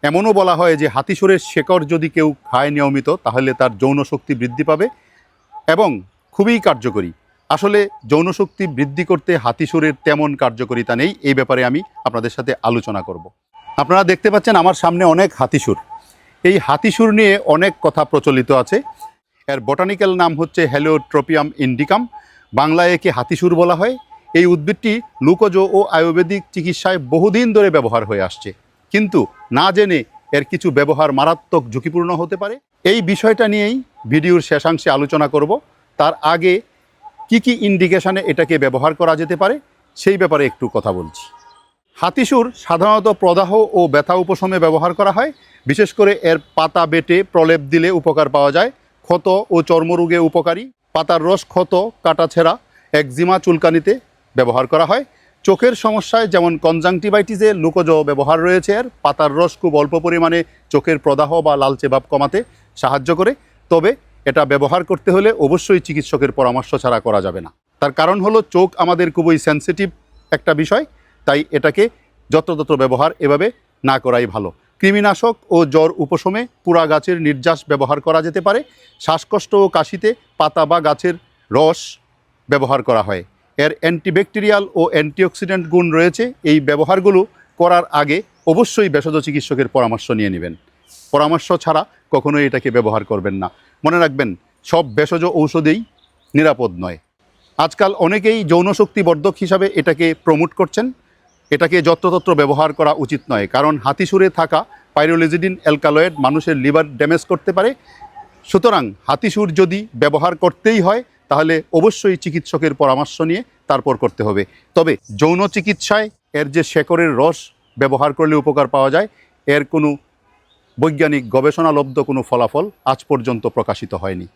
এমনও বলা হয় যে হাতিসুরের শেকড় যদি কেউ খায় নিয়মিত তাহলে তার যৌন শক্তি বৃদ্ধি পাবে এবং খুবই কার্যকরী। আসলে যৌন শক্তি বৃদ্ধি করতে হাতিসুরের তেমন কার্যকারিতা নেই, এই ব্যাপারে আমি আপনাদের সাথে আলোচনা করব। আপনারা দেখতে পাচ্ছেন আমার সামনে অনেক হাতিসুর। এই হাতিসুর নিয়ে অনেক কথা প্রচলিত আছে। এর বটানিক্যাল নাম হচ্ছে হেলিওট্রপিয়াম ইন্ডিকাম, বাংলায় একে হাতিসুর বলা হয়। এই উদ্ভিদটি গ্লুকোজ ও আয়ুর্বেদিক চিকিৎসায় বহুদিন ধরে ব্যবহার হয়ে আসছে, কিন্তু না জেনে এর কিছু ব্যবহার মারাত্মক ঝুঁকিপূর্ণ হতে পারে। এই বিষয়টা নিয়েই ভিডিওর শেষাংশে আলোচনা করব। তার আগে কি ইন্ডিকেশনে এটাকে ব্যবহার করা যেতে পারে সেই ব্যাপারে একটু কথা বলছি। হাতিসুর সাধারণত প্রদাহ ও ব্যথা উপশমে ব্যবহার করা হয়। বিশেষ করে এর পাতা বেটে প্রলেপ দিলে উপকার পাওয়া যায়। ক্ষত ও চর্মরোগে উপকারী। পাতার রস ক্ষত, কাটাছেঁড়া, একজিমা, চুলকানিতে ব্যবহার করা হয়। চোখের সমস্যায় যেমন কনজাংটিভাইটিসে গ্লুকোজ ব্যবহার রয়েছে। এর পাতার রস খুব অল্প পরিমাণে চোখের প্রদাহ বা লালচে ভাব কমাতে সাহায্য করে। তবে এটা ব্যবহার করতে হলে অবশ্যই চিকিৎসকের পরামর্শ ছাড়া করা যাবে না। তার কারণ হলো চোখ আমাদের খুবই সেন্সিটিভ একটা বিষয়, তাই এটাকে যত্রতত্র ব্যবহার এভাবে না করাই ভালো। কৃমিনাশক ও জ্বর উপশমে পুরা গাছের নির্যাস ব্যবহার করা যেতে পারে। শ্বাসকষ্ট ও কাশিতে পাতা বা গাছের রস ব্যবহার করা হয়। এর অ্যান্টিব্যাকটেরিয়াল ও অ্যান্টিঅক্সিডেন্ট গুণ রয়েছে। এই ব্যবহারগুলো করার আগে অবশ্যই ভেষজ চিকিৎসকের পরামর্শ নিয়ে নেবেন। পরামর্শ ছাড়া কখনোই এটাকে ব্যবহার করবেন না। মনে রাখবেন, সব ভেষজ ঔষধেই নিরাপদ নয়। আজকাল অনেকেই যৌনশক্তি বর্ধক হিসাবে এটাকে প্রমোট করছেন। এটাকে যত্রতত্র ব্যবহার করা উচিত নয়, কারণ হাতিসুরে থাকা পাইরোলিজিডিন অ্যালকালয়েড মানুষের লিভার ড্যামেজ করতে পারে। সুতরাং হাতিসুর যদি ব্যবহার করতেই হয় তাহলে অবশ্যই চিকিৎসকের পরামর্শ নিয়ে তারপর করতে হবে। তবে যৌন চিকিৎসায় এর যে শেকড়ের রস ব্যবহার করলে উপকার পাওয়া যায়, এর কোনো বৈজ্ঞানিক গবেষণালব্ধ কোনো ফলাফল আজ পর্যন্ত প্রকাশিত হয়নি।